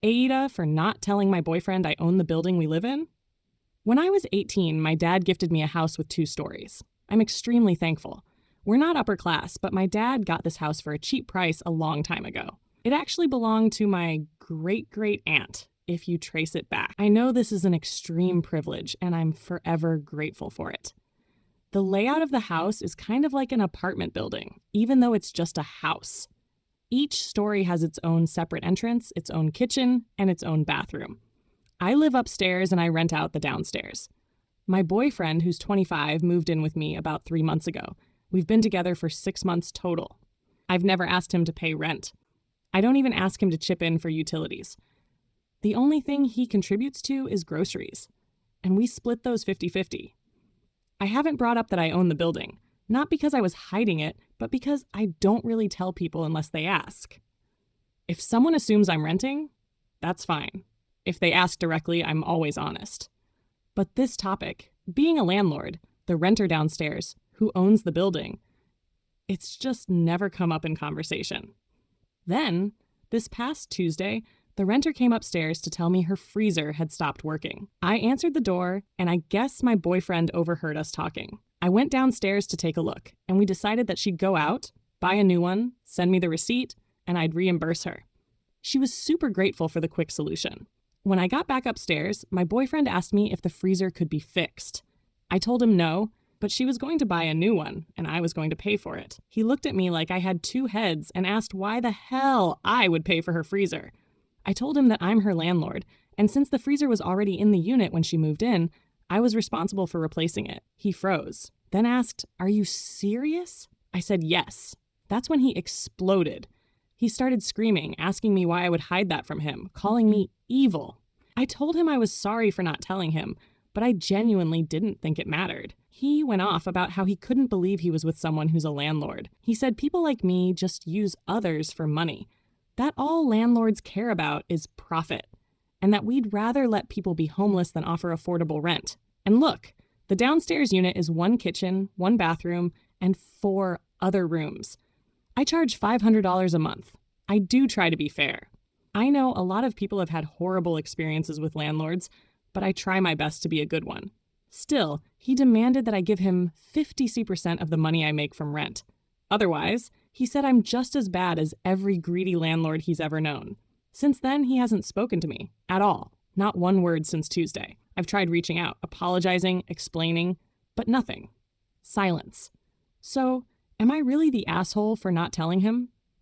AITA for not telling my boyfriend I own the building we live in? When I was 18, my dad gifted me a house with 2 stories. I'm extremely thankful. We're not upper class, but my dad got this house for a cheap price a long time ago. It actually belonged to my great-great-aunt, if you trace it back. I know this is an extreme privilege, and I'm forever grateful for it. The layout of the house is kind of like an apartment building, even though it's just a house. Each story has its own separate entrance, its own kitchen, and its own bathroom. I live upstairs and I rent out the downstairs. My boyfriend, who's 25, moved in with me about 3 months ago. We've been together for 6 months total. I've never asked him to pay rent. I don't even ask him to chip in for utilities. The only thing he contributes to is groceries, and we split those 50-50. I haven't brought up that I own the building, not because I was hiding it, but because I don't really tell people unless they ask. If someone assumes I'm renting, that's fine. If they ask directly, I'm always honest. But this topic, being a landlord, the renter downstairs, who owns the building, it's just never come up in conversation. Then, this past Tuesday, the renter came upstairs to tell me her freezer had stopped working. I answered the door, and I guess my boyfriend overheard us talking. I went downstairs to take a look, and we decided that she'd go out, buy a new one, send me the receipt, and I'd reimburse her. She was super grateful for the quick solution. When I got back upstairs, my boyfriend asked me if the freezer could be fixed. I told him no, but she was going to buy a new one, and I was going to pay for it. He looked at me like I had 2 heads and asked why the hell I would pay for her freezer. I told him that I'm her landlord, and since the freezer was already in the unit when she moved in, I was responsible for replacing it. He froze, then asked, "Are you serious?" I said yes. That's when he exploded. He started screaming, asking me why I would hide that from him, calling me evil. I told him I was sorry for not telling him, but I genuinely didn't think it mattered. He went off about how he couldn't believe he was with someone who's a landlord. He said people like me just use others for money, that all landlords care about is profit, and that we'd rather let people be homeless than offer affordable rent. And look, the downstairs unit is 1 kitchen, 1 bathroom, and 4 other rooms. I charge $500 a month. I do try to be fair. I know a lot of people have had horrible experiences with landlords, but I try my best to be a good one. Still, he demanded that I give him 50% of the money I make from rent. Otherwise, he said I'm just as bad as every greedy landlord he's ever known. Since then, he hasn't spoken to me at all. Not 1 word since Tuesday. I've tried reaching out, apologizing, explaining, but nothing. Silence. So, am I really the asshole for not telling him?